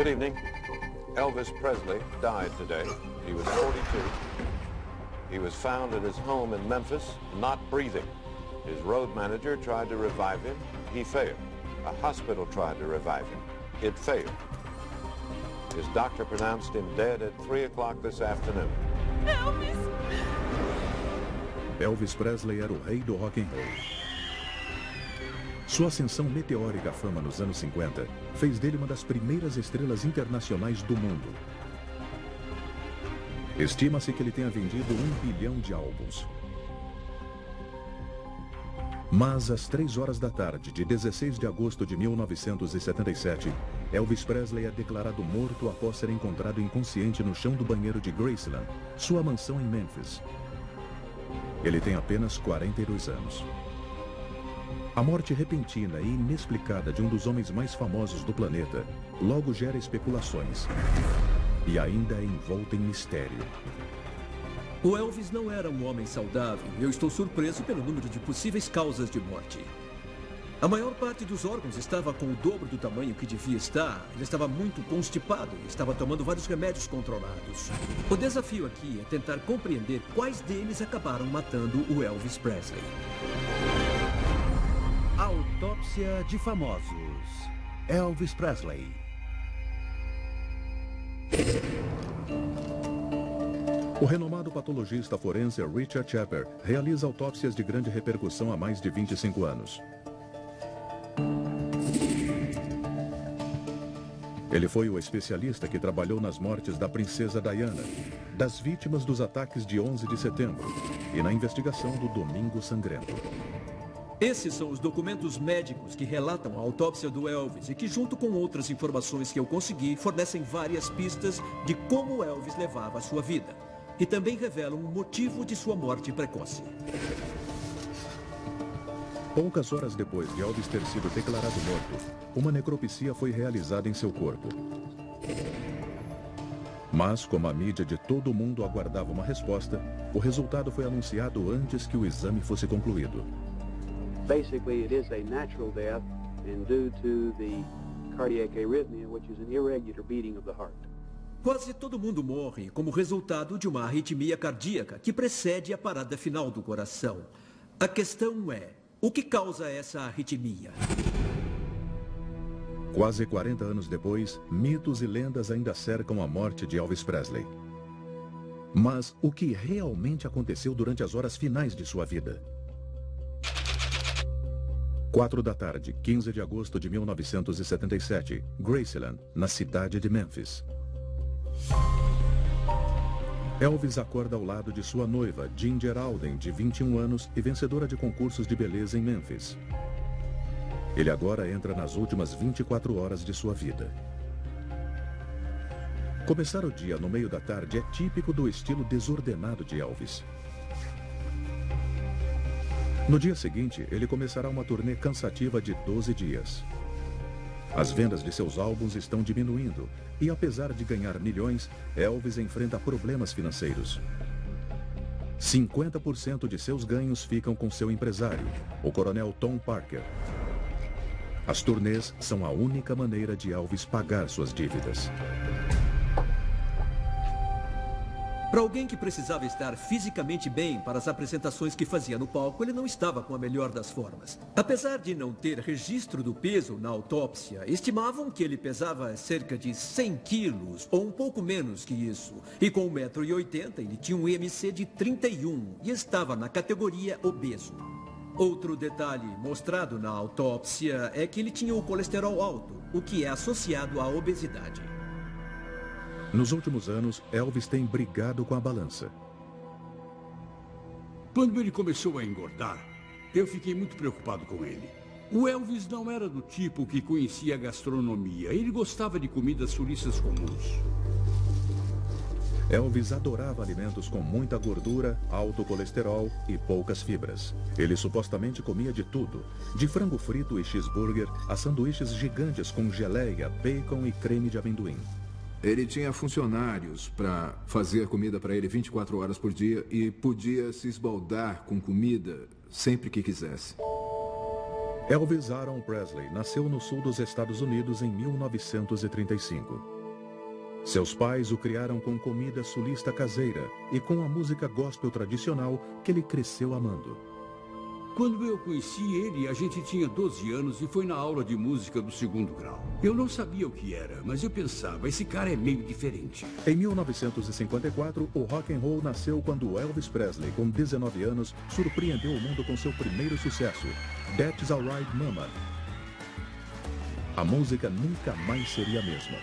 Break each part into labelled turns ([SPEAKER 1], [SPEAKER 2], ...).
[SPEAKER 1] Good evening. Elvis Presley died today. He was 42. He was found at his home in Memphis, not breathing. His road manager tried to revive him. He failed. A hospital tried to revive him. It failed. His doctor pronounced him dead at 3 o'clock this afternoon.
[SPEAKER 2] Elvis!
[SPEAKER 3] Elvis Presley era o rei do rock and roll. Sua ascensão meteórica à fama nos anos 50 fez dele uma das primeiras estrelas internacionais do mundo. Estima-se que ele tenha vendido 1 bilhão de álbuns. Mas às 3 horas da tarde de 16 de agosto de 1977, Elvis Presley é declarado morto após ser encontrado inconsciente no chão do banheiro de Graceland, sua mansão em Memphis. Ele tem apenas 42 anos. A morte repentina e inexplicada de um dos homens mais famosos do planeta logo gera especulações e ainda é envolta em mistério.
[SPEAKER 4] O Elvis não era um homem saudável e eu estou surpreso pelo número de possíveis causas de morte. A maior parte dos órgãos estava com o dobro do tamanho que devia estar. Ele estava muito constipado e estava tomando vários remédios controlados. O desafio aqui é tentar compreender quais deles acabaram matando o Elvis Presley.
[SPEAKER 5] Autópsia de famosos. Elvis Presley.
[SPEAKER 3] O renomado patologista forense Richard Shepard realiza autópsias de grande repercussão há mais de 25 anos. Ele foi o especialista que trabalhou nas mortes da princesa Diana, das vítimas dos ataques de 11 de setembro e na investigação do Domingo Sangrento.
[SPEAKER 4] Esses são os documentos médicos que relatam a autópsia do Elvis e que, junto com outras informações que eu consegui, fornecem várias pistas de como Elvis levava a sua vida. E também revelam o motivo de sua morte precoce.
[SPEAKER 3] Poucas horas depois de Elvis ter sido declarado morto, uma necropsia foi realizada em seu corpo. Mas, como a mídia de todo o mundo aguardava uma resposta, o resultado foi anunciado antes que o exame fosse concluído.
[SPEAKER 6] Basically, it is a natural death and due to the cardiac arrhythmia, which is an irregular beating of the heart.
[SPEAKER 4] Quase todo mundo morre como resultado de uma arritmia cardíaca que precede a parada final do coração. A questão é, o que causa essa arritmia?
[SPEAKER 3] Quase 40 anos depois, mitos e lendas ainda cercam a morte de Elvis Presley. Mas o que realmente aconteceu durante as horas finais de sua vida? 4 da tarde, 15 de agosto de 1977, Graceland, na cidade de Memphis. Elvis acorda ao lado de sua noiva, Ginger Alden, de 21 anos e vencedora de concursos de beleza em Memphis. Ele agora entra nas últimas 24 horas de sua vida. Começar o dia no meio da tarde é típico do estilo desordenado de Elvis. No dia seguinte, ele começará uma turnê cansativa de 12 dias. As vendas de seus álbuns estão diminuindo e, apesar de ganhar milhões, Elvis enfrenta problemas financeiros. 50% de seus ganhos ficam com seu empresário, o coronel Tom Parker. As turnês são a única maneira de Elvis pagar suas dívidas.
[SPEAKER 4] Para alguém que precisava estar fisicamente bem para as apresentações que fazia no palco, ele não estava com a melhor das formas. Apesar de não ter registro do peso na autópsia, estimavam que ele pesava cerca de 100 quilos, ou um pouco menos que isso. E com 1,80 m, ele tinha um IMC de 31 e estava na categoria obeso. Outro detalhe mostrado na autópsia é que ele tinha o colesterol alto, o que é associado à obesidade.
[SPEAKER 3] Nos últimos anos, Elvis tem brigado com a balança.
[SPEAKER 7] Quando ele começou a engordar, eu fiquei muito preocupado com ele. O Elvis não era do tipo que conhecia a gastronomia. Ele gostava de comidas suíças comuns.
[SPEAKER 3] Elvis adorava alimentos com muita gordura, alto colesterol e poucas fibras. Ele supostamente comia de tudo, de frango frito e cheeseburger a sanduíches gigantes com geleia, bacon e creme de amendoim.
[SPEAKER 8] Ele tinha funcionários para fazer comida para ele 24 horas por dia e podia se esbaldar com comida sempre que quisesse.
[SPEAKER 3] Elvis Aaron Presley nasceu no sul dos Estados Unidos em 1935. Seus pais o criaram com comida sulista caseira e com a música gospel tradicional que ele cresceu amando.
[SPEAKER 7] Quando eu conheci ele, a gente tinha 12 anos e foi na aula de música do 2º grau. Eu não sabia o que era, mas eu pensava, esse cara é meio diferente.
[SPEAKER 3] Em 1954, o rock and roll nasceu quando Elvis Presley, com 19 anos, surpreendeu o mundo com seu primeiro sucesso, That's Alright Mama. A música nunca mais seria a mesma.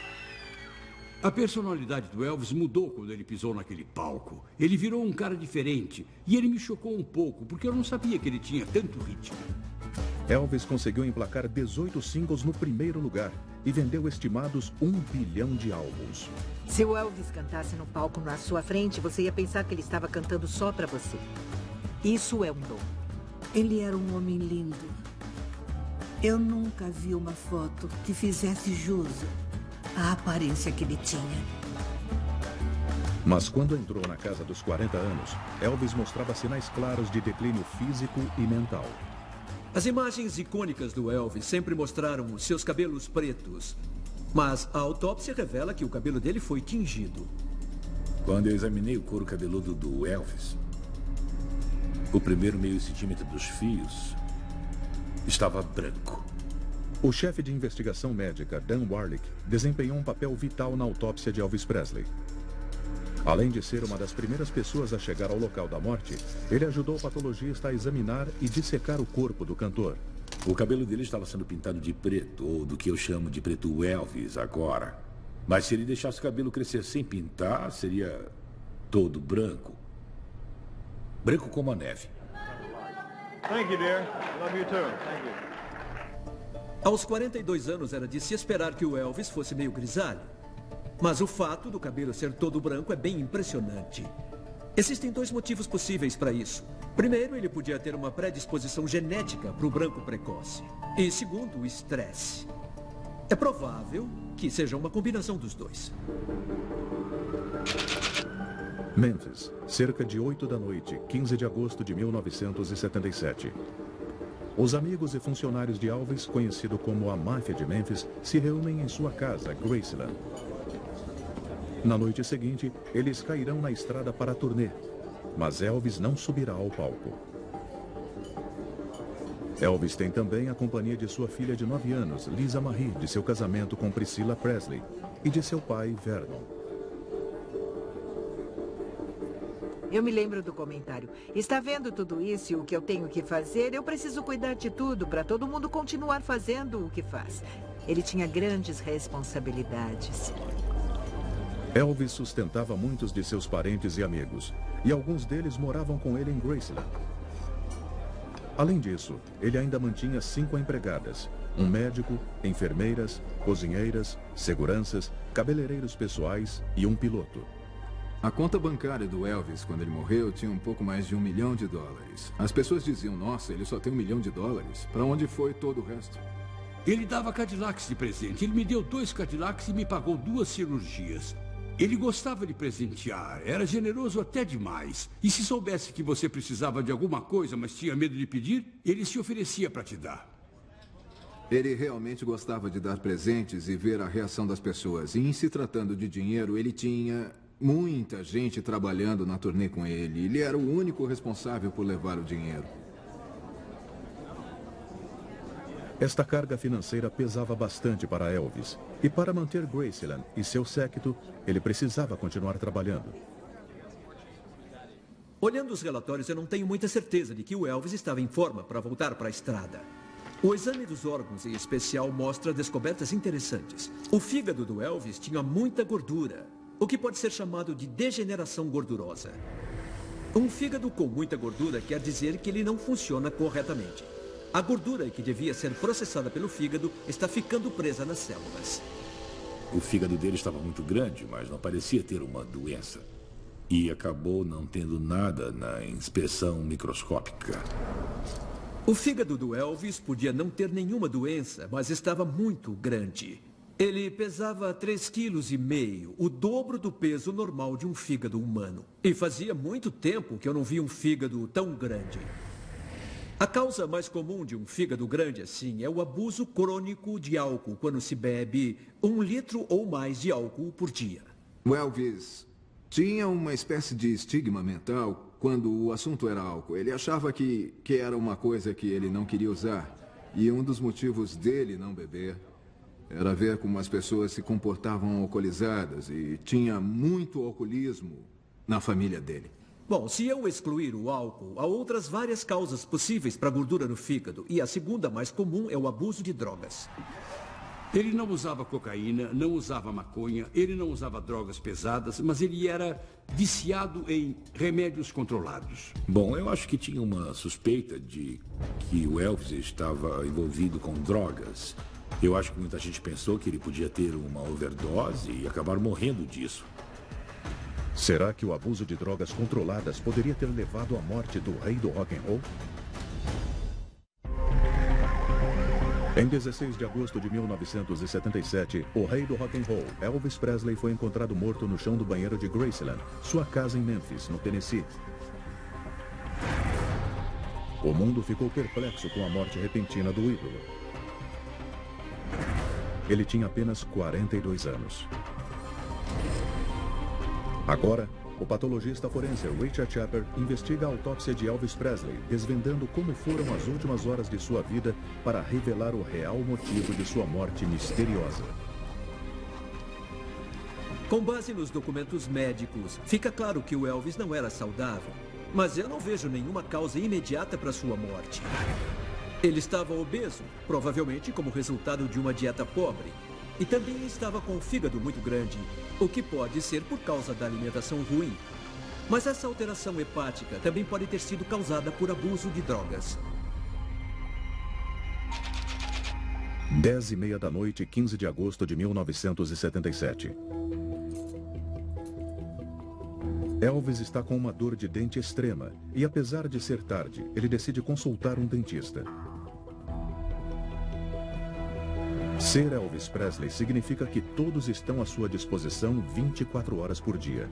[SPEAKER 7] A personalidade do Elvis mudou quando ele pisou naquele palco. Ele virou um cara diferente e ele me chocou um pouco, porque eu não sabia que ele tinha tanto ritmo.
[SPEAKER 3] Elvis conseguiu emplacar 18 singles no primeiro lugar e vendeu estimados 1 bilhão de álbuns.
[SPEAKER 2] Se o Elvis cantasse no palco na sua frente, você ia pensar que ele estava cantando só para você. Isso é um dom.
[SPEAKER 9] Ele era um homem lindo. Eu nunca vi uma foto que fizesse jus à aparência que ele tinha.
[SPEAKER 3] Mas quando entrou na casa dos 40 anos, Elvis mostrava sinais claros de declínio físico e mental.
[SPEAKER 4] As imagens icônicas do Elvis sempre mostraram os seus cabelos pretos. Mas a autópsia revela que o cabelo dele foi tingido.
[SPEAKER 10] Quando eu examinei o couro cabeludo do Elvis, o primeiro meio centímetro dos fios estava branco.
[SPEAKER 3] O chefe de investigação médica, Dan Warlick, desempenhou um papel vital na autópsia de Elvis Presley. Além de ser uma das primeiras pessoas a chegar ao local da morte, ele ajudou o patologista a examinar e dissecar o corpo do cantor.
[SPEAKER 10] O cabelo dele estava sendo pintado de preto, ou do que eu chamo de preto Elvis agora. Mas se ele deixasse o cabelo crescer sem pintar, seria todo branco. Branco como a neve.
[SPEAKER 11] Thank you, dear. Love you too. Thank you.
[SPEAKER 4] Aos 42 anos era de se esperar que o Elvis fosse meio grisalho. Mas o fato do cabelo ser todo branco é bem impressionante. Existem 2 motivos possíveis para isso. Primeiro, ele podia ter uma predisposição genética para o branco precoce. E segundo, o estresse. É provável que seja uma combinação dos 2.
[SPEAKER 3] Memphis, cerca de 8 da noite, 15 de agosto de 1977. Os amigos e funcionários de Elvis, conhecido como a Máfia de Memphis, se reúnem em sua casa, Graceland. Na noite seguinte, eles cairão na estrada para a turnê, mas Elvis não subirá ao palco. Elvis tem também a companhia de sua filha de 9 anos, Lisa Marie, de seu casamento com Priscilla Presley, e de seu pai, Vernon.
[SPEAKER 2] Eu me lembro do comentário. Está vendo tudo isso e o que eu tenho que fazer? Eu preciso cuidar de tudo para todo mundo continuar fazendo o que faz. Ele tinha grandes responsabilidades.
[SPEAKER 3] Elvis sustentava muitos de seus parentes e amigos, e alguns deles moravam com ele em Graceland. Além disso, ele ainda mantinha 5 empregadas, um médico, enfermeiras, cozinheiras, seguranças, cabeleireiros pessoais e um piloto.
[SPEAKER 8] A conta bancária do Elvis, quando ele morreu, tinha um pouco mais de $1 milhão. As pessoas diziam, nossa, ele só tem $1 milhão. Para onde foi todo o resto?
[SPEAKER 7] Ele dava Cadillacs de presente. Ele me deu 2 Cadillacs e me pagou 2 cirurgias. Ele gostava de presentear, era generoso até demais. E se soubesse que você precisava de alguma coisa, mas tinha medo de pedir, ele se oferecia para te dar.
[SPEAKER 8] Ele realmente gostava de dar presentes e ver a reação das pessoas. E em se tratando de dinheiro, ele tinha muita gente trabalhando na turnê com ele. Ele era o único responsável por levar o dinheiro.
[SPEAKER 3] Esta carga financeira pesava bastante para Elvis. E para manter Graceland e seu séquito, ele precisava continuar trabalhando.
[SPEAKER 4] Olhando os relatórios, eu não tenho muita certeza de que o Elvis estava em forma para voltar para a estrada. O exame dos órgãos, em especial, mostra descobertas interessantes. O fígado do Elvis tinha muita gordura, o que pode ser chamado de degeneração gordurosa. Um fígado com muita gordura quer dizer que ele não funciona corretamente. A gordura que devia ser processada pelo fígado está ficando presa nas células.
[SPEAKER 10] O fígado dele estava muito grande, mas não parecia ter uma doença. E acabou não tendo nada na inspeção microscópica.
[SPEAKER 4] O fígado do Elvis podia não ter nenhuma doença, mas estava muito grande. Ele pesava 3,5 kg, o dobro do peso normal de um fígado humano. E fazia muito tempo que eu não vi um fígado tão grande. A causa mais comum de um fígado grande assim é o abuso crônico de álcool, quando se bebe 1 litro ou mais de álcool por dia.
[SPEAKER 8] O Elvis tinha uma espécie de estigma mental quando o assunto era álcool. Ele achava que era uma coisa que ele não queria usar. E um dos motivos dele não beber era ver como as pessoas se comportavam alcoolizadas, e tinha muito alcoolismo na família dele.
[SPEAKER 4] Bom, se eu excluir o álcool, há outras várias causas possíveis para gordura no fígado. E a segunda mais comum é o abuso de drogas.
[SPEAKER 7] Ele não usava cocaína, não usava maconha, ele não usava drogas pesadas, mas ele era viciado em remédios controlados.
[SPEAKER 10] Bom, eu acho que tinha uma suspeita de que o Elvis estava envolvido com drogas. Eu acho que muita gente pensou que ele podia ter uma overdose e acabar morrendo disso.
[SPEAKER 3] Será que o abuso de drogas controladas poderia ter levado à morte do rei do rock and roll? Em 16 de agosto de 1977, o rei do rock and roll, Elvis Presley, foi encontrado morto no chão do banheiro de Graceland, sua casa em Memphis, no Tennessee. O mundo ficou perplexo com a morte repentina do ídolo. Ele tinha apenas 42 anos. Agora, o patologista forense Richard Shepard investiga a autópsia de Elvis Presley, desvendando como foram as últimas horas de sua vida para revelar o real motivo de sua morte misteriosa.
[SPEAKER 4] Com base nos documentos médicos, fica claro que o Elvis não era saudável, mas eu não vejo nenhuma causa imediata para sua morte. Ele estava obeso, provavelmente como resultado de uma dieta pobre. E também estava com o fígado muito grande, o que pode ser por causa da alimentação ruim. Mas essa alteração hepática também pode ter sido causada por abuso de drogas.
[SPEAKER 3] 10h30 da noite, 15 de agosto de 1977. Elvis está com uma dor de dente extrema e, apesar de ser tarde, ele decide consultar um dentista. Ser Elvis Presley significa que todos estão à sua disposição 24 horas por dia.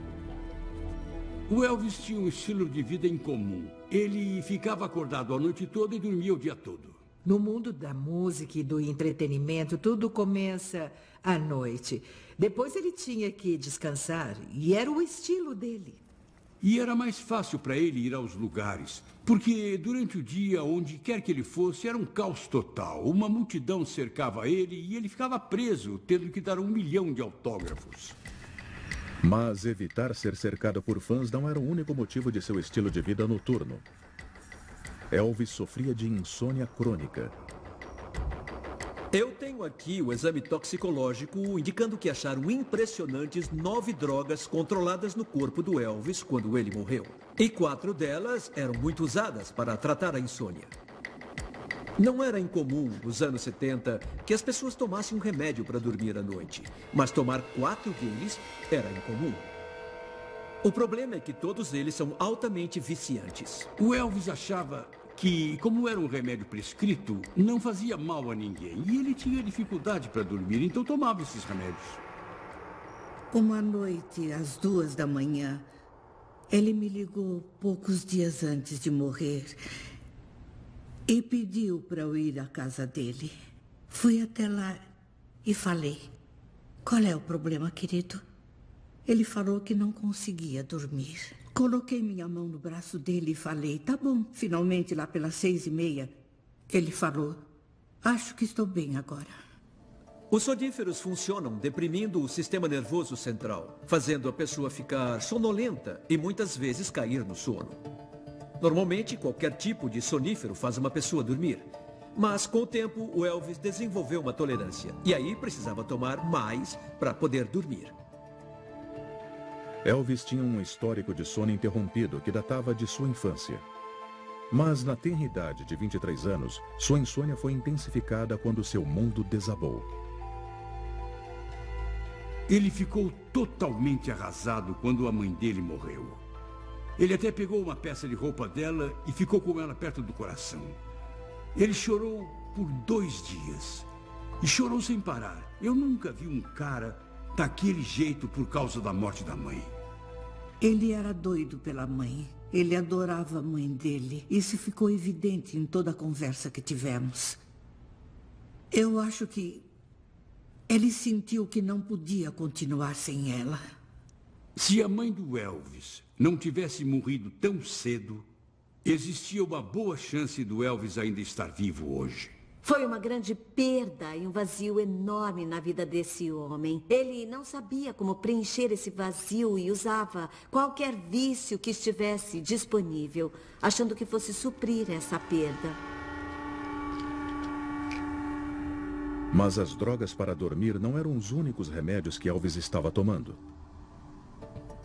[SPEAKER 7] O Elvis tinha um estilo de vida incomum. Ele ficava acordado a noite toda e dormia o dia todo.
[SPEAKER 2] No mundo da música e do entretenimento, tudo começa à noite. Depois ele tinha que descansar e era o estilo dele.
[SPEAKER 7] E era mais fácil para ele ir aos lugares, porque durante o dia, onde quer que ele fosse, era um caos total. Uma multidão cercava ele e ele ficava preso, tendo que dar 1 milhão de autógrafos.
[SPEAKER 3] Mas evitar ser cercado por fãs não era o único motivo de seu estilo de vida noturno. Elvis sofria de insônia crônica.
[SPEAKER 4] Eu tenho aqui o exame toxicológico indicando que acharam impressionantes 9 drogas controladas no corpo do Elvis quando ele morreu. E 4 delas eram muito usadas para tratar a insônia. Não era incomum, nos anos 70, que as pessoas tomassem um remédio para dormir à noite. Mas tomar 4 deles era incomum. O problema é que todos eles são altamente viciantes.
[SPEAKER 7] O Elvis achava que, como era um remédio prescrito, não fazia mal a ninguém. E ele tinha dificuldade para dormir, então tomava esses remédios.
[SPEAKER 9] Uma noite, às 2 da manhã, ele me ligou poucos dias antes de morrer e pediu para eu ir à casa dele. Fui até lá e falei: "Qual é o problema, querido?" Ele falou que não conseguia dormir. Coloquei minha mão no braço dele e falei: "Tá bom." Finalmente, lá pelas 6h30, ele falou: "Acho que estou bem agora."
[SPEAKER 4] Os soníferos funcionam deprimindo o sistema nervoso central, fazendo a pessoa ficar sonolenta e muitas vezes cair no sono. Normalmente, qualquer tipo de sonífero faz uma pessoa dormir. Mas, com o tempo, o Elvis desenvolveu uma tolerância. E aí precisava tomar mais para poder dormir.
[SPEAKER 3] Elvis tinha um histórico de sono interrompido que datava de sua infância. Mas, na tenra idade de 23 anos, sua insônia foi intensificada quando seu mundo desabou.
[SPEAKER 7] Ele ficou totalmente arrasado quando a mãe dele morreu. Ele até pegou uma peça de roupa dela e ficou com ela perto do coração. Ele chorou por 2 dias. E chorou sem parar. Eu nunca vi um cara daquele jeito por causa da morte da mãe.
[SPEAKER 9] Ele era doido pela mãe. Ele adorava a mãe dele. Isso ficou evidente em toda a conversa que tivemos. Eu acho que ele sentiu que não podia continuar sem ela.
[SPEAKER 7] Se a mãe do Elvis não tivesse morrido tão cedo, existia uma boa chance do Elvis ainda estar vivo hoje.
[SPEAKER 12] Foi uma grande perda e um vazio enorme na vida desse homem. Ele não sabia como preencher esse vazio e usava qualquer vício que estivesse disponível, achando que fosse suprir essa perda.
[SPEAKER 3] Mas as drogas para dormir não eram os únicos remédios que Elvis estava tomando.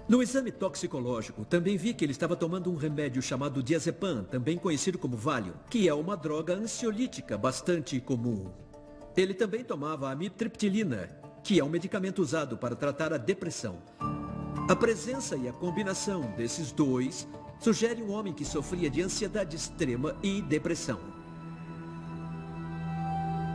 [SPEAKER 4] No exame toxicológico, também vi que ele estava tomando um remédio chamado diazepam, também conhecido como Valium, que é uma droga ansiolítica bastante comum. Ele também tomava amitriptilina, que é um medicamento usado para tratar a depressão. A presença e a combinação desses dois sugere um homem que sofria de ansiedade extrema e depressão.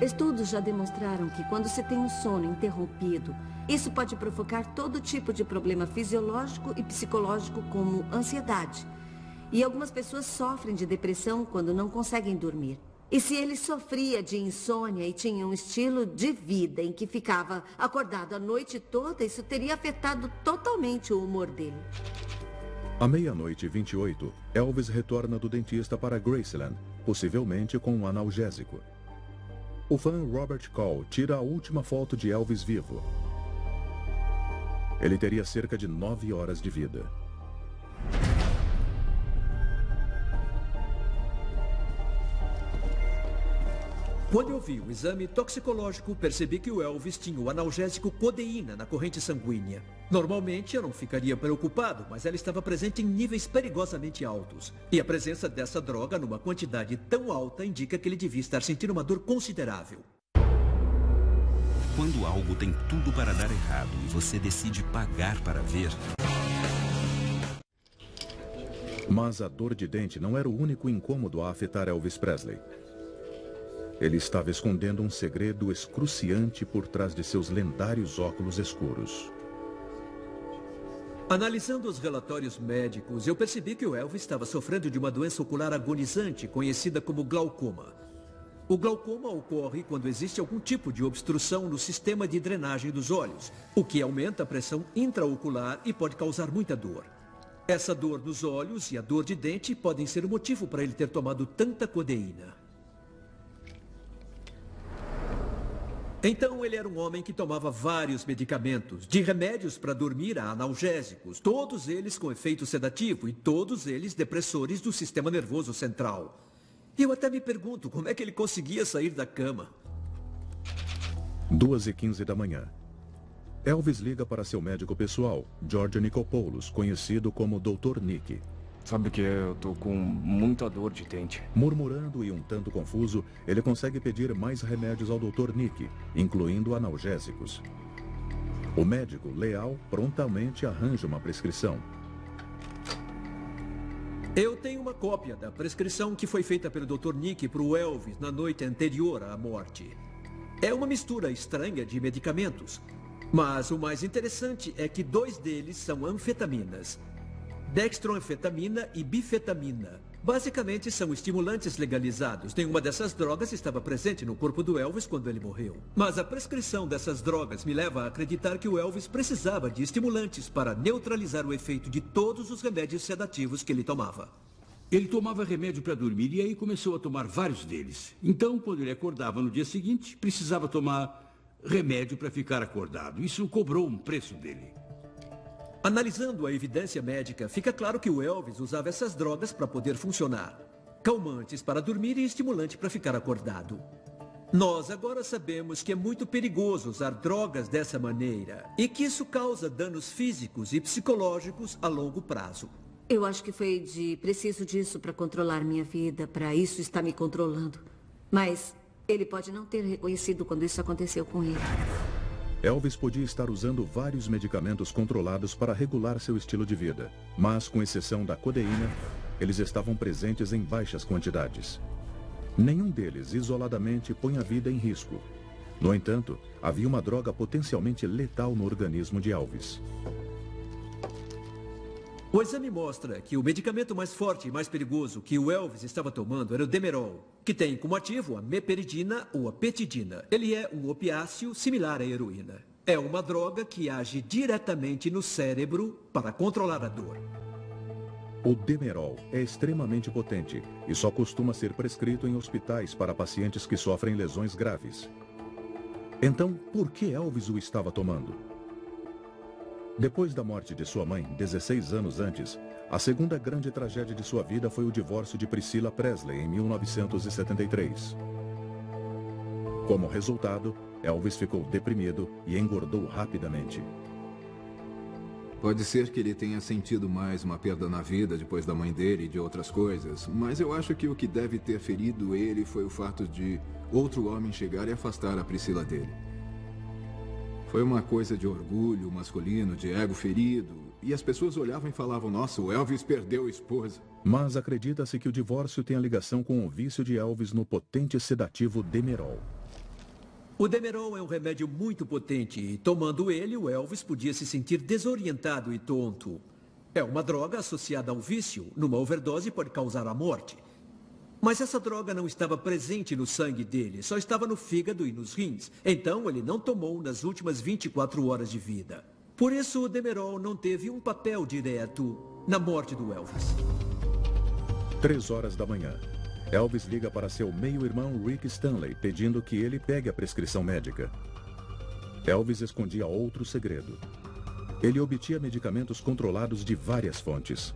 [SPEAKER 12] Estudos já demonstraram que quando se tem um sono interrompido, isso pode provocar todo tipo de problema fisiológico e psicológico, como ansiedade. E algumas pessoas sofrem de depressão quando não conseguem dormir. E se ele sofria de insônia e tinha um estilo de vida em que ficava acordado a noite toda, isso teria afetado totalmente o humor dele.
[SPEAKER 3] À meia-noite e 28, Elvis retorna do dentista para Graceland, possivelmente com um analgésico. O fã Robert Call tira a última foto de Elvis vivo. Ele teria cerca de 9 horas de vida.
[SPEAKER 4] Quando eu vi o exame toxicológico, percebi que o Elvis tinha o analgésico codeína na corrente sanguínea. Normalmente eu não ficaria preocupado, mas ela estava presente em níveis perigosamente altos. E a presença dessa droga numa quantidade tão alta indica que ele devia estar sentindo uma dor considerável.
[SPEAKER 13] Quando algo tem tudo para dar errado e você decide pagar para ver...
[SPEAKER 3] Mas a dor de dente não era o único incômodo a afetar Elvis Presley. Ele estava escondendo um segredo excruciante por trás de seus lendários óculos escuros.
[SPEAKER 4] Analisando os relatórios médicos, eu percebi que o Elvis estava sofrendo de uma doença ocular agonizante conhecida como glaucoma. O glaucoma ocorre quando existe algum tipo de obstrução no sistema de drenagem dos olhos, o que aumenta a pressão intraocular e pode causar muita dor. Essa dor nos olhos e a dor de dente podem ser o motivo para ele ter tomado tanta codeína. Então ele era um homem que tomava vários medicamentos, de remédios para dormir a analgésicos, todos eles com efeito sedativo e todos eles depressores do sistema nervoso central. Eu até me pergunto como é que ele conseguia sair da cama.
[SPEAKER 3] 2h15 da manhã. Elvis liga para seu médico pessoal, George Nikolopoulos, conhecido como Dr. Nick.
[SPEAKER 14] Sabe que eu tô com muita dor de dente.
[SPEAKER 3] Murmurando e um tanto confuso, ele consegue pedir mais remédios ao Dr. Nick, incluindo analgésicos. O médico, leal, prontamente arranja uma prescrição.
[SPEAKER 4] Eu tenho uma cópia da prescrição que foi feita pelo Dr. Nick para o Elvis na noite anterior à morte. É uma mistura estranha de medicamentos, mas o mais interessante é que 2 deles são anfetaminas. Dextroanfetamina e bifetamina. Basicamente são estimulantes legalizados. Nenhuma dessas drogas estava presente no corpo do Elvis quando ele morreu. Mas a prescrição dessas drogas me leva a acreditar que o Elvis precisava de estimulantes para neutralizar o efeito de todos os remédios sedativos que ele tomava.
[SPEAKER 7] Ele tomava remédio para dormir e aí começou a tomar vários deles. Então, quando ele acordava no dia seguinte, precisava tomar remédio para ficar acordado. Isso cobrou um preço dele.
[SPEAKER 4] Analisando a evidência médica, fica claro que o Elvis usava essas drogas para poder funcionar. Calmantes para dormir e estimulante para ficar acordado. Nós agora sabemos que é muito perigoso usar drogas dessa maneira e que isso causa danos físicos e psicológicos a longo prazo.
[SPEAKER 12] Eu acho que foi preciso disso para controlar minha vida, para isso estar me controlando. Mas ele pode não ter reconhecido quando isso aconteceu com ele.
[SPEAKER 3] Elvis podia estar usando vários medicamentos controlados para regular seu estilo de vida, mas, com exceção da codeína, eles estavam presentes em baixas quantidades. Nenhum deles, isoladamente, põe a vida em risco. No entanto, havia uma droga potencialmente letal no organismo de Elvis.
[SPEAKER 4] O exame mostra que o medicamento mais forte e mais perigoso que o Elvis estava tomando era o Demerol, que tem como ativo a meperidina ou a petidina. Ele é um opiáceo similar à heroína. É uma droga que age diretamente no cérebro para controlar a dor.
[SPEAKER 3] O Demerol é extremamente potente e só costuma ser prescrito em hospitais para pacientes que sofrem lesões graves. Então, por que Elvis o estava tomando? Depois da morte de sua mãe, 16 anos antes, a segunda grande tragédia de sua vida foi o divórcio de Priscilla Presley em 1973. Como resultado, Elvis ficou deprimido e engordou rapidamente.
[SPEAKER 8] Pode ser que ele tenha sentido mais uma perda na vida depois da mãe dele e de outras coisas, mas eu acho que o que deve ter ferido ele foi o fato de outro homem chegar e afastar a Priscilla dele. Foi uma coisa de orgulho masculino, de ego ferido, e as pessoas olhavam e falavam, nossa, o Elvis perdeu a esposa.
[SPEAKER 3] Mas acredita-se que o divórcio tenha ligação com o vício de Elvis no potente sedativo Demerol.
[SPEAKER 4] O Demerol é um remédio muito potente e, tomando ele, o Elvis podia se sentir desorientado e tonto. É uma droga associada ao vício. Numa overdose pode causar a morte. Mas essa droga não estava presente no sangue dele, só estava no fígado e nos rins. Então, ele não tomou nas últimas 24 horas de vida. Por isso, o Demerol não teve um papel direto na morte do Elvis.
[SPEAKER 3] 3 horas da manhã. Elvis liga para seu meio-irmão Rick Stanley, pedindo que ele pegue a prescrição médica. Elvis escondia outro segredo. Ele obtinha medicamentos controlados de várias fontes.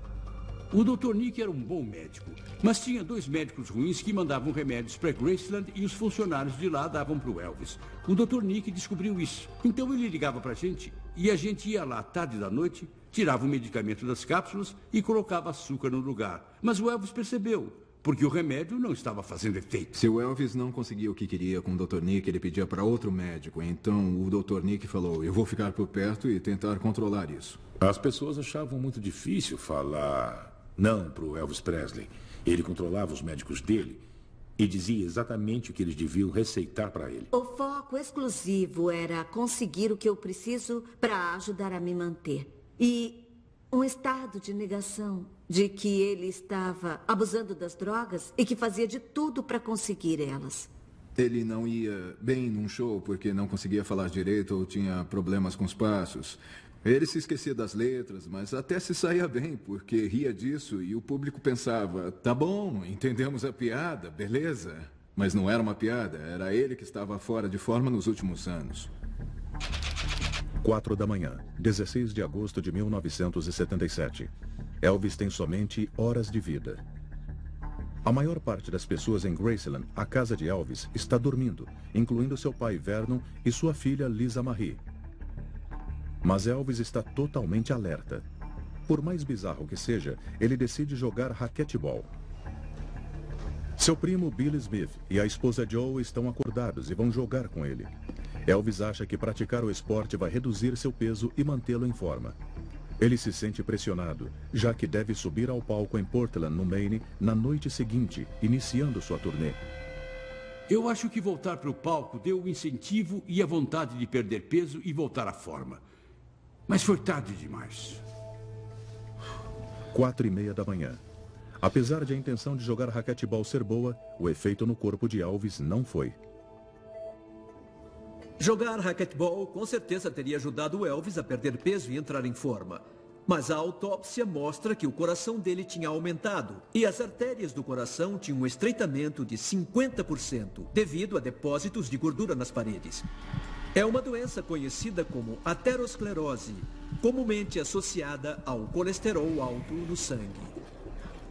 [SPEAKER 7] O Dr. Nick era um bom médico, mas tinha 2 médicos ruins que mandavam remédios para Graceland e os funcionários de lá davam para o Elvis. O Dr. Nick descobriu isso. Então ele ligava para a gente e a gente ia lá à tarde da noite, tirava o medicamento das cápsulas e colocava açúcar no lugar. Mas o Elvis percebeu, porque o remédio não estava fazendo efeito.
[SPEAKER 8] Se o Elvis não conseguia o que queria com o Dr. Nick, ele pedia para outro médico. Então o Dr. Nick falou, eu vou ficar por perto e tentar controlar isso.
[SPEAKER 10] As pessoas achavam muito difícil falar não para o Elvis Presley. Ele controlava os médicos dele e dizia exatamente o que eles deviam receitar para ele.
[SPEAKER 12] O foco exclusivo era conseguir o que eu preciso para ajudar a me manter. E um estado de negação de que ele estava abusando das drogas e que fazia de tudo para conseguir elas.
[SPEAKER 8] Ele não ia bem num show porque não conseguia falar direito ou tinha problemas com os passos. Ele se esquecia das letras, mas até se saía bem, porque ria disso e o público pensava, tá bom, entendemos a piada, beleza. Mas não era uma piada, era ele que estava fora de forma nos últimos anos.
[SPEAKER 3] 4 da manhã, 16 de agosto de 1977. Elvis tem somente horas de vida. A maior parte das pessoas em Graceland, a casa de Elvis, está dormindo, incluindo seu pai Vernon e sua filha Lisa Marie. Mas Elvis está totalmente alerta. Por mais bizarro que seja, ele decide jogar raquetebol. Seu primo Billy Smith e a esposa Joe estão acordados e vão jogar com ele. Elvis acha que praticar o esporte vai reduzir seu peso e mantê-lo em forma. Ele se sente pressionado, já que deve subir ao palco em Portland, no Maine, na noite seguinte, iniciando sua turnê.
[SPEAKER 7] Eu acho que voltar para o palco deu o incentivo e a vontade de perder peso e voltar à forma. Mas foi tarde demais.
[SPEAKER 3] 4:30 da manhã. Apesar de a intenção de jogar raquetebol ser boa, o efeito no corpo de Elvis não foi.
[SPEAKER 4] Jogar raquetebol com certeza teria ajudado o Elvis a perder peso e entrar em forma. Mas a autópsia mostra que o coração dele tinha aumentado e as artérias do coração tinham um estreitamento de 50% devido a depósitos de gordura nas paredes. É uma doença conhecida como aterosclerose, comumente associada ao colesterol alto no sangue.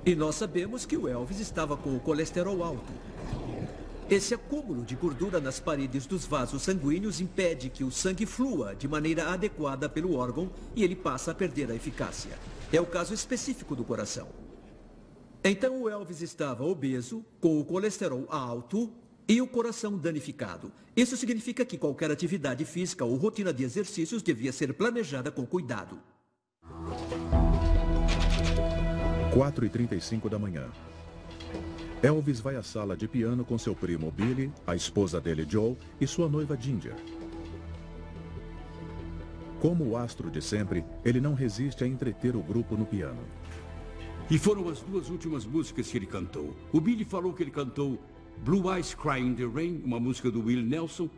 [SPEAKER 4] E nós sabemos que o Elvis estava com o colesterol alto. Esse acúmulo de gordura nas paredes dos vasos sanguíneos impede que o sangue flua de maneira adequada pelo órgão e ele passa a perder a eficácia. É o caso específico do coração. Então o Elvis estava obeso, com o colesterol alto e o coração danificado. Isso significa que qualquer atividade física ou rotina de exercícios devia ser planejada com cuidado.
[SPEAKER 3] 4:35 da manhã. Elvis vai à sala de piano com seu primo Billy, a esposa dele Joe e sua noiva Ginger. Como o astro de sempre, ele não resiste a entreter o grupo no piano.
[SPEAKER 7] E foram as duas últimas músicas que ele cantou. O Billy falou que ele cantou Blue Eyes Crying in the Rain, uma música do Willie Nelson,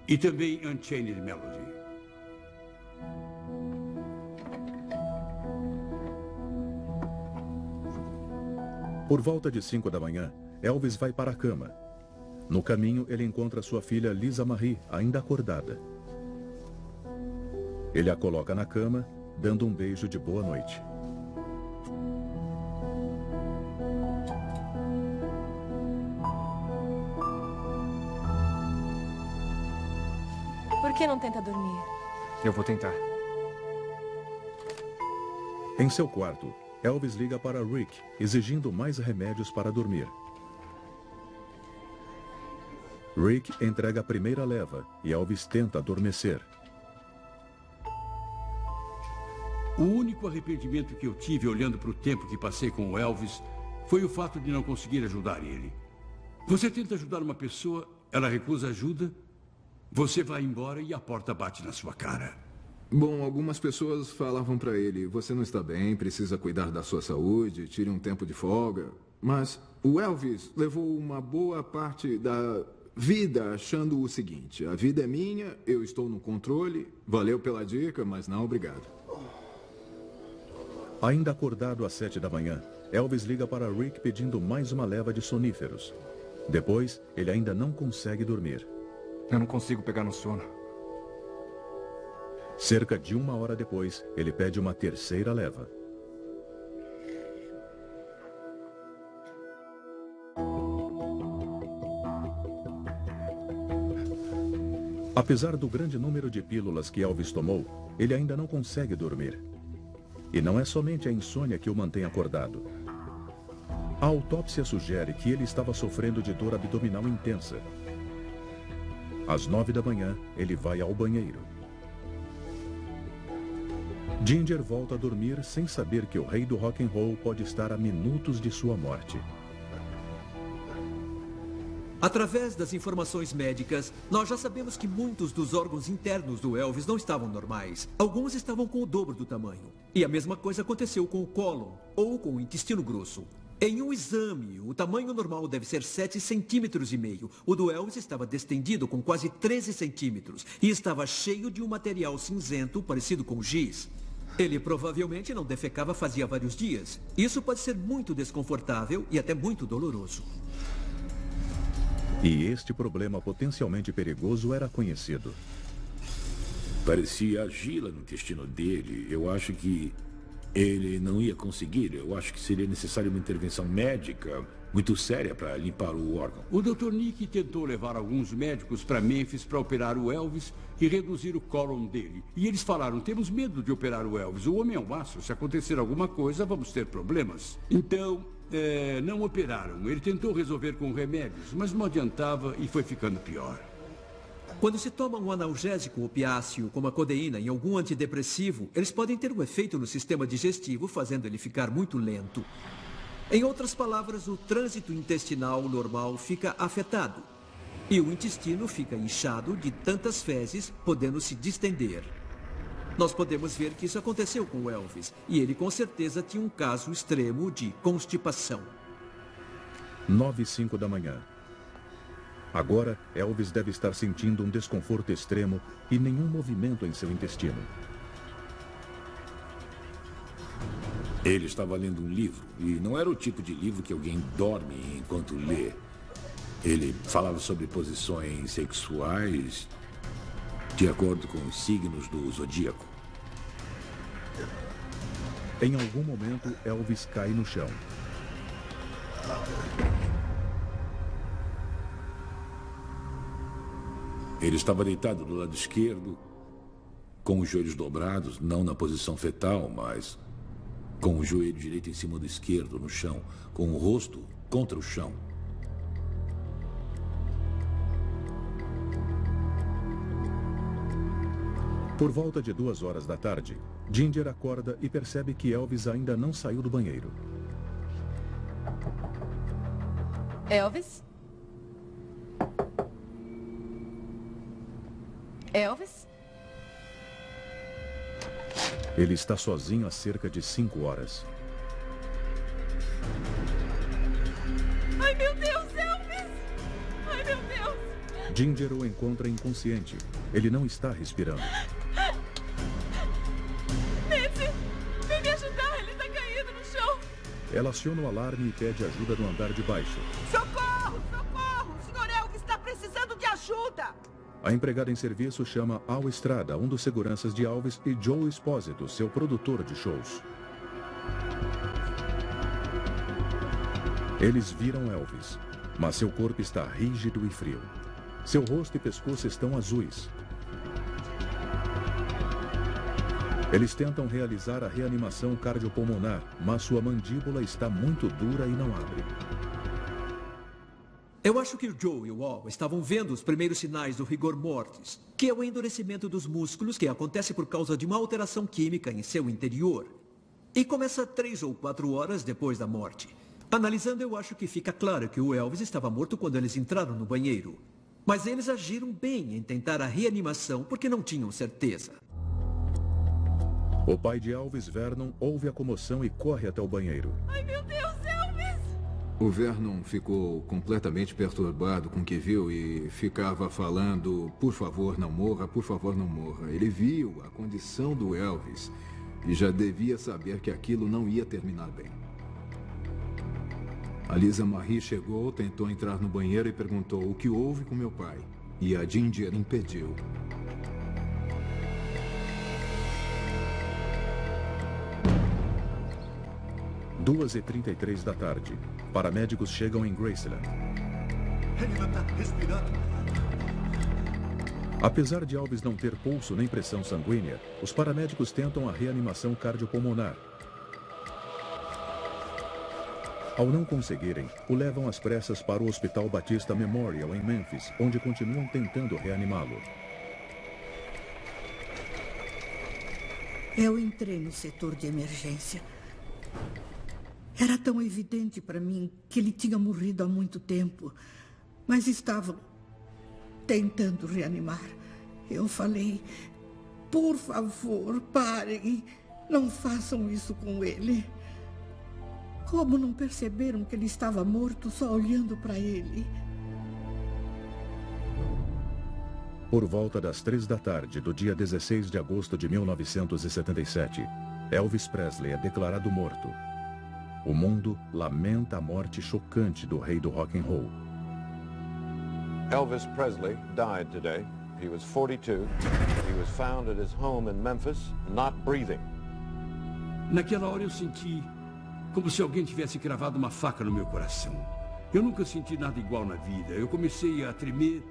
[SPEAKER 7] e também Unchained Melody.
[SPEAKER 3] Por volta de 5 da manhã, Elvis vai para a cama. No caminho, ele encontra sua filha Lisa Marie, ainda acordada. Ele a coloca na cama, dando um beijo de boa noite.
[SPEAKER 15] Por que não tenta dormir?
[SPEAKER 14] Eu vou tentar.
[SPEAKER 3] Em seu quarto, Elvis liga para Rick, exigindo mais remédios para dormir. Rick entrega a primeira leva e Elvis tenta adormecer.
[SPEAKER 7] O único arrependimento que eu tive olhando para o tempo que passei com o Elvis foi o fato de não conseguir ajudar ele. Você tenta ajudar uma pessoa, ela recusa ajuda, você vai embora e a porta bate na sua cara.
[SPEAKER 8] Bom, algumas pessoas falavam para ele, você não está bem, precisa cuidar da sua saúde, tire um tempo de folga. Mas o Elvis levou uma boa parte da vida achando o seguinte, a vida é minha, eu estou no controle, valeu pela dica, mas não obrigado.
[SPEAKER 3] Ainda acordado às 7 da manhã, Elvis liga para Rick pedindo mais uma leva de soníferos. Depois, ele ainda não consegue dormir.
[SPEAKER 14] Eu não consigo pegar no sono.
[SPEAKER 3] Cerca de 1 hora depois, ele pede uma terceira leva. Apesar do grande número de pílulas que Elvis tomou, ele ainda não consegue dormir. E não é somente a insônia que o mantém acordado. A autópsia sugere que ele estava sofrendo de dor abdominal intensa. Às 9 da manhã, ele vai ao banheiro. Ginger volta a dormir sem saber que o rei do rock and roll pode estar a minutos de sua morte.
[SPEAKER 4] Através das informações médicas, nós já sabemos que muitos dos órgãos internos do Elvis não estavam normais. Alguns estavam com o dobro do tamanho. E a mesma coisa aconteceu com o cólon, ou com o intestino grosso. Em um exame, o tamanho normal deve ser 7,5 centímetros. O do Elvis estava distendido com quase 13 centímetros e estava cheio de um material cinzento parecido com giz. Ele provavelmente não defecava fazia vários dias. Isso pode ser muito desconfortável e até muito doloroso.
[SPEAKER 3] E este problema potencialmente perigoso era conhecido.
[SPEAKER 10] Parecia argila no intestino dele. Eu acho que ele não ia conseguir. Eu acho que seria necessária uma intervenção médica muito séria para limpar o órgão.
[SPEAKER 7] O Dr. Nick tentou levar alguns médicos para Memphis para operar o Elvis e reduzir o cólon dele. E eles falaram, temos medo de operar o Elvis. O homem é um aço. Se acontecer alguma coisa, vamos ter problemas. Então, não operaram. Ele tentou resolver com remédios, mas não adiantava e foi ficando pior.
[SPEAKER 4] Quando se toma um analgésico opiáceo, como a codeína, em algum antidepressivo, eles podem ter um efeito no sistema digestivo, fazendo ele ficar muito lento. Em outras palavras, o trânsito intestinal normal fica afetado. E o intestino fica inchado de tantas fezes, podendo se distender. Nós podemos ver que isso aconteceu com o Elvis, e ele com certeza tinha um caso extremo de constipação.
[SPEAKER 3] 9h05 da manhã. Agora, Elvis deve estar sentindo um desconforto extremo e nenhum movimento em seu intestino.
[SPEAKER 10] Ele estava lendo um livro, e não era o tipo de livro que alguém dorme enquanto lê. Ele falava sobre posições sexuais de acordo com os signos do zodíaco.
[SPEAKER 3] Em algum momento, Elvis cai no chão.
[SPEAKER 10] Ele estava deitado do lado esquerdo, com os joelhos dobrados, não na posição fetal, mas com o joelho direito em cima do esquerdo, no chão, com o rosto contra o chão.
[SPEAKER 3] Por volta de 2 horas da tarde, Ginger acorda e percebe que Elvis ainda não saiu do banheiro.
[SPEAKER 15] Elvis? Elvis?
[SPEAKER 3] Ele está sozinho há cerca de 5 horas.
[SPEAKER 16] Ai, meu Deus, Elvis! Ai, meu Deus!
[SPEAKER 3] Ginger o encontra inconsciente. Ele não está respirando.
[SPEAKER 16] Nancy, vem me ajudar, ele está caído no chão.
[SPEAKER 3] Ela aciona o alarme e pede ajuda no andar de baixo.
[SPEAKER 2] Socorro! Socorro! O Sr. Elvis está precisando de ajuda!
[SPEAKER 3] A empregada em serviço chama Al Estrada, um dos seguranças de Elvis, e Joe Espósito, seu produtor de shows. Eles viram Elvis, mas seu corpo está rígido e frio. Seu rosto e pescoço estão azuis. Eles tentam realizar a reanimação cardiopulmonar, mas sua mandíbula está muito dura e não abre.
[SPEAKER 4] Eu acho que o Joe e o Al estavam vendo os primeiros sinais do rigor mortis, que é o endurecimento dos músculos que acontece por causa de uma alteração química em seu interior. E começa 3 ou 4 horas depois da morte. Analisando, eu acho que fica claro que o Elvis estava morto quando eles entraram no banheiro. Mas eles agiram bem em tentar a reanimação porque não tinham certeza.
[SPEAKER 3] O pai de Elvis, Vernon, ouve a comoção e corre até o banheiro.
[SPEAKER 16] Ai, meu Deus, Elvis!
[SPEAKER 8] O Vernon ficou completamente perturbado com o que viu e ficava falando, por favor, não morra, por favor, não morra. Ele viu a condição do Elvis e já devia saber que aquilo não ia terminar bem. A Lisa Marie chegou, tentou entrar no banheiro e perguntou o que houve com meu pai. E a Ginger impediu.
[SPEAKER 3] Às 2h33 da tarde, paramédicos chegam em Graceland.
[SPEAKER 17] Ele não está respirando.
[SPEAKER 3] Apesar de Elvis não ter pulso nem pressão sanguínea, os paramédicos tentam a reanimação cardiopulmonar. Ao não conseguirem, o levam às pressas para o Hospital Batista Memorial, em Memphis, onde continuam tentando reanimá-lo.
[SPEAKER 9] Eu entrei no setor de emergência. Era tão evidente para mim que ele tinha morrido há muito tempo, mas estavam tentando reanimar. Eu falei, por favor, parem, não façam isso com ele. Como não perceberam que ele estava morto só olhando para ele?
[SPEAKER 3] Por volta das 3 da tarde do dia 16 de agosto de 1977, Elvis Presley é declarado morto. O mundo lamenta a morte chocante do rei do rock and roll.
[SPEAKER 1] Elvis Presley died today. He was 42. He was found at his home in Memphis, not breathing.
[SPEAKER 7] Naquela hora eu senti como se alguém tivesse cravado uma faca no meu coração. Eu nunca senti nada igual na vida. Eu comecei a tremer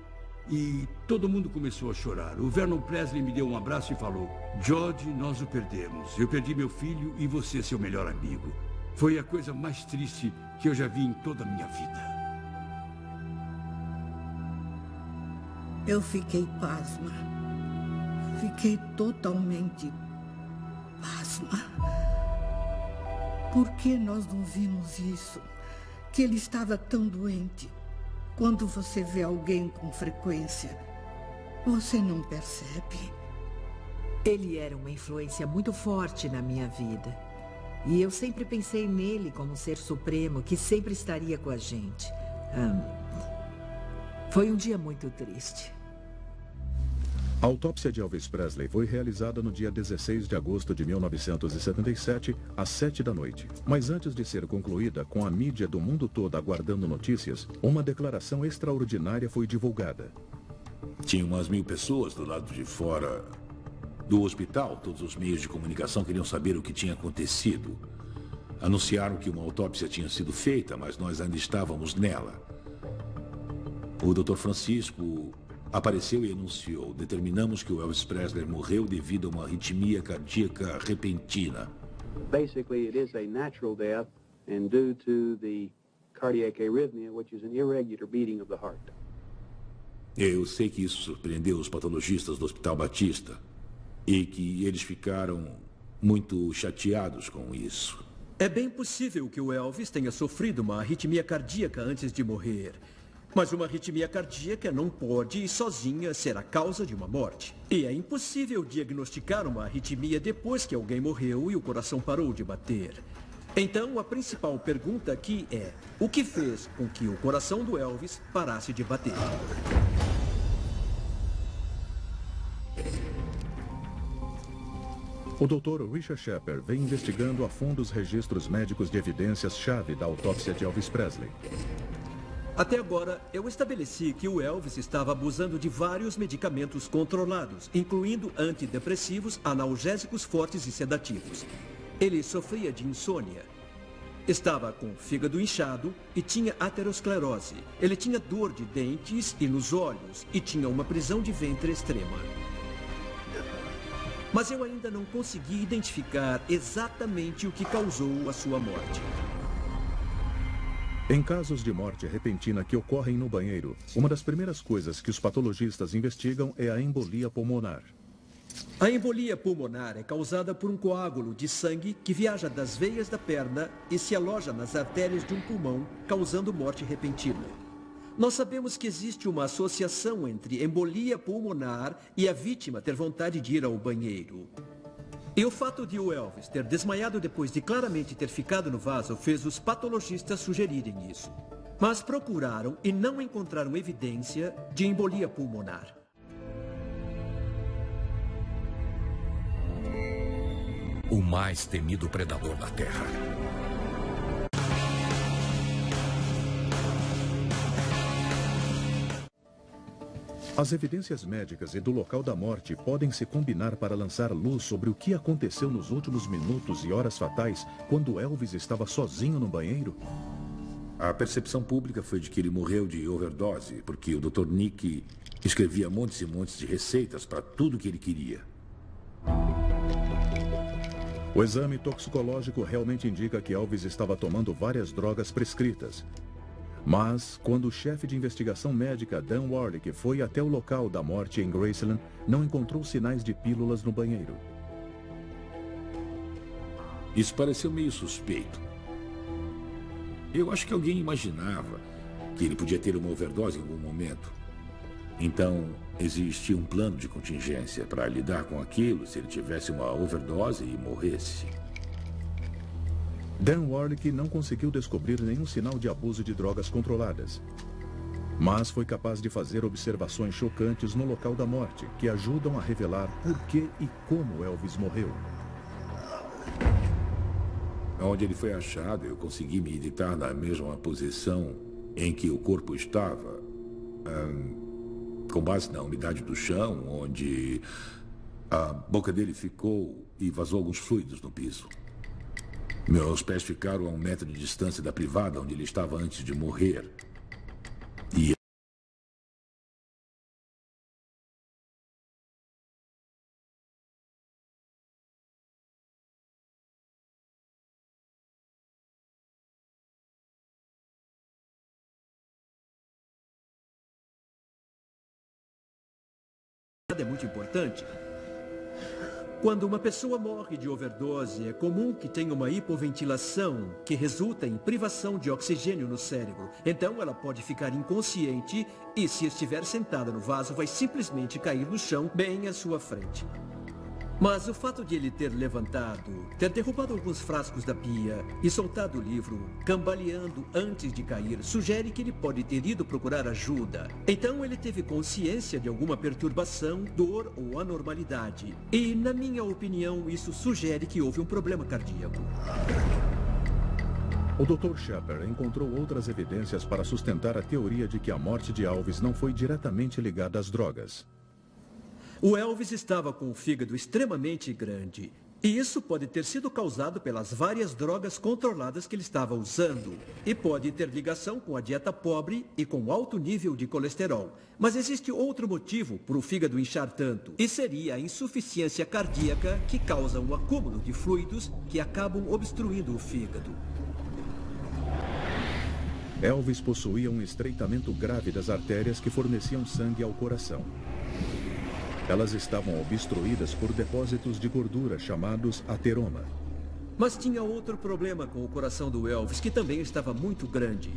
[SPEAKER 7] e todo mundo começou a chorar. O Vernon Presley me deu um abraço e falou: George, nós o perdemos. Eu perdi meu filho e você, seu melhor amigo. Foi a coisa mais triste que eu já vi em toda a minha vida.
[SPEAKER 9] Eu fiquei pasma. Fiquei totalmente pasma. Por que nós não vimos isso? Que ele estava tão doente. Quando você vê alguém com frequência, você não percebe.
[SPEAKER 2] Ele era uma influência muito forte na minha vida. E eu sempre pensei nele como um ser supremo que sempre estaria com a gente. Foi um dia muito triste.
[SPEAKER 3] A autópsia de Elvis Presley foi realizada no dia 16 de agosto de 1977, às 7 da noite. Mas antes de ser concluída, com a mídia do mundo todo aguardando notícias, uma declaração extraordinária foi divulgada.
[SPEAKER 10] Tinha umas 1000 pessoas do lado de fora do hospital. Todos os meios de comunicação queriam saber o que tinha acontecido. Anunciaram que uma autópsia tinha sido feita, mas nós ainda estávamos nela. O Dr. Francisco apareceu e anunciou: determinamos que o Elvis Presley morreu devido a uma arritmia cardíaca repentina.
[SPEAKER 6] Basically, it is a natural death and due to the cardiac arrhythmia, which is an irregular beating of the heart.
[SPEAKER 10] Eu sei que isso surpreendeu os patologistas do Hospital Batista e que eles ficaram muito chateados com isso.
[SPEAKER 4] É bem possível que o Elvis tenha sofrido uma arritmia cardíaca antes de morrer. Mas uma arritmia cardíaca não pode sozinha ser a causa de uma morte. E é impossível diagnosticar uma arritmia depois que alguém morreu e o coração parou de bater. Então, a principal pergunta aqui é: o que fez com que o coração do Elvis parasse de bater?
[SPEAKER 3] O Dr. Richard Shepard vem investigando a fundo os registros médicos de evidências-chave da autópsia de Elvis Presley.
[SPEAKER 4] Até agora, eu estabeleci que o Elvis estava abusando de vários medicamentos controlados, incluindo antidepressivos, analgésicos fortes e sedativos. Ele sofria de insônia. Estava com o fígado inchado e tinha aterosclerose. Ele tinha dor de dentes e nos olhos e tinha uma prisão de ventre extrema. Mas eu ainda não consegui identificar exatamente o que causou a sua morte.
[SPEAKER 3] Em casos de morte repentina que ocorrem no banheiro, uma das primeiras coisas que os patologistas investigam é a embolia pulmonar.
[SPEAKER 4] A embolia pulmonar é causada por um coágulo de sangue que viaja das veias da perna e se aloja nas artérias de um pulmão, causando morte repentina. Nós sabemos que existe uma associação entre embolia pulmonar e a vítima ter vontade de ir ao banheiro. E o fato de o Elvis ter desmaiado depois de claramente ter ficado no vaso fez os patologistas sugerirem isso. Mas procuraram e não encontraram evidência de embolia pulmonar.
[SPEAKER 18] O mais temido predador da Terra.
[SPEAKER 3] As evidências médicas e do local da morte podem se combinar para lançar luz sobre o que aconteceu nos últimos minutos e horas fatais quando Elvis estava sozinho no banheiro?
[SPEAKER 10] A percepção pública foi de que ele morreu de overdose, porque o Dr. Nick escrevia montes e montes de receitas para tudo que ele queria.
[SPEAKER 3] O exame toxicológico realmente indica que Elvis estava tomando várias drogas prescritas. Mas, quando o chefe de investigação médica, Dan Warlick, foi até o local da morte em Graceland, não encontrou sinais de pílulas no banheiro.
[SPEAKER 10] Isso pareceu meio suspeito. Eu acho que alguém imaginava que ele podia ter uma overdose em algum momento. Então, existia um plano de contingência para lidar com aquilo se ele tivesse uma overdose e morresse.
[SPEAKER 3] Dan Warlick não conseguiu descobrir nenhum sinal de abuso de drogas controladas. Mas foi capaz de fazer observações chocantes no local da morte, que ajudam a revelar por que e como Elvis morreu.
[SPEAKER 10] Onde ele foi achado, eu consegui me deitar na mesma posição em que o corpo estava, com base na umidade do chão, onde a boca dele ficou e vazou alguns fluidos no piso. Meus pés ficaram a 1 metro de distância da privada onde ele estava antes de morrer. E
[SPEAKER 4] é muito importante. Quando uma pessoa morre de overdose, é comum que tenha uma hipoventilação que resulta em privação de oxigênio no cérebro. Então ela pode ficar inconsciente e, se estiver sentada no vaso, vai simplesmente cair no chão bem à sua frente. Mas o fato de ele ter levantado, ter derrubado alguns frascos da pia e soltado o livro, cambaleando antes de cair, sugere que ele pode ter ido procurar ajuda. Então ele teve consciência de alguma perturbação, dor ou anormalidade. E, na minha opinião, isso sugere que houve um problema cardíaco.
[SPEAKER 3] O Dr. Shepard encontrou outras evidências para sustentar a teoria de que a morte de Elvis não foi diretamente ligada às drogas.
[SPEAKER 4] O Elvis estava com o fígado extremamente grande. E isso pode ter sido causado pelas várias drogas controladas que ele estava usando. E pode ter ligação com a dieta pobre e com alto nível de colesterol. Mas existe outro motivo para o fígado inchar tanto. E seria a insuficiência cardíaca que causa um acúmulo de fluidos que acabam obstruindo o fígado.
[SPEAKER 3] Elvis possuía um estreitamento grave das artérias que forneciam sangue ao coração. Elas estavam obstruídas por depósitos de gordura chamados ateroma.
[SPEAKER 4] Mas tinha outro problema com o coração do Elvis, que também estava muito grande.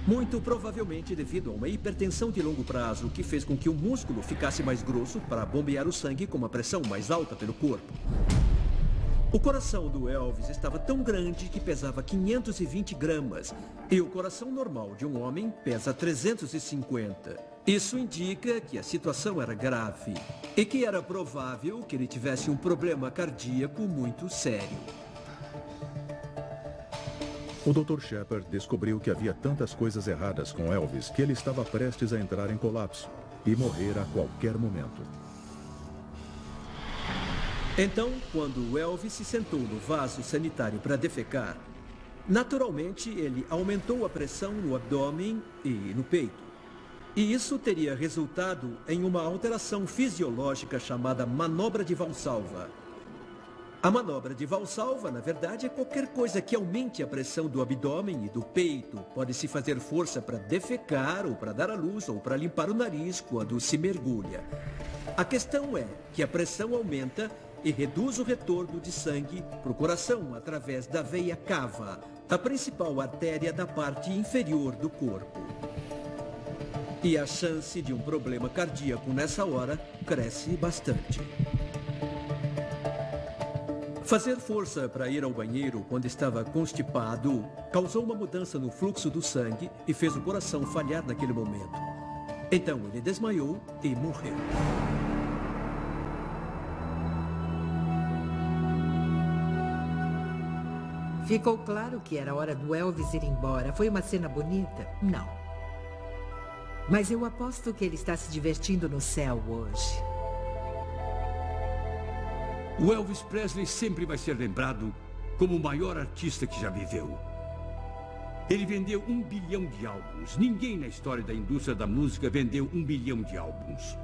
[SPEAKER 4] Muito provavelmente devido a uma hipertensão de longo prazo que fez com que o músculo ficasse mais grosso para bombear o sangue com uma pressão mais alta pelo corpo. O coração do Elvis estava tão grande que pesava 520 gramas e o coração normal de um homem pesa 350. Isso indica que a situação era grave e que era provável que ele tivesse um problema cardíaco muito sério.
[SPEAKER 3] O Dr. Shepard descobriu que havia tantas coisas erradas com Elvis que ele estava prestes a entrar em colapso e morrer a qualquer momento.
[SPEAKER 4] Então, quando o Elvis se sentou no vaso sanitário para defecar, naturalmente ele aumentou a pressão no abdômen e no peito. E isso teria resultado em uma alteração fisiológica chamada manobra de Valsalva. A manobra de Valsalva, na verdade, é qualquer coisa que aumente a pressão do abdômen e do peito. Pode-se fazer força para defecar, ou para dar à luz, ou para limpar o nariz quando se mergulha. A questão é que a pressão aumenta e reduz o retorno de sangue para o coração através da veia cava, a principal artéria da parte inferior do corpo. E a chance de um problema cardíaco nessa hora cresce bastante. Fazer força para ir ao banheiro quando estava constipado causou uma mudança no fluxo do sangue e fez o coração falhar naquele momento. Então ele desmaiou e morreu.
[SPEAKER 2] Ficou claro que era hora do Elvis ir embora. Foi uma cena bonita? Não. Mas eu aposto que ele está se divertindo no céu hoje.
[SPEAKER 7] O Elvis Presley sempre vai ser lembrado como o maior artista que já viveu. Ele vendeu 1 bilhão de álbuns. Ninguém na história da indústria da música vendeu 1 bilhão de álbuns.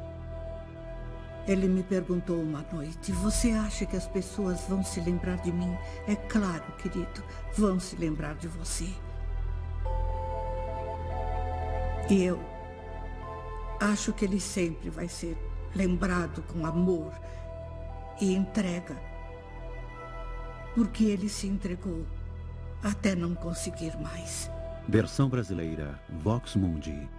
[SPEAKER 9] Ele me perguntou uma noite, você acha que as pessoas vão se lembrar de mim? É claro, querido, vão se lembrar de você. E eu acho que ele sempre vai ser lembrado com amor e entrega. Porque ele se entregou até não conseguir mais.
[SPEAKER 5] Versão brasileira, Vox Mundi.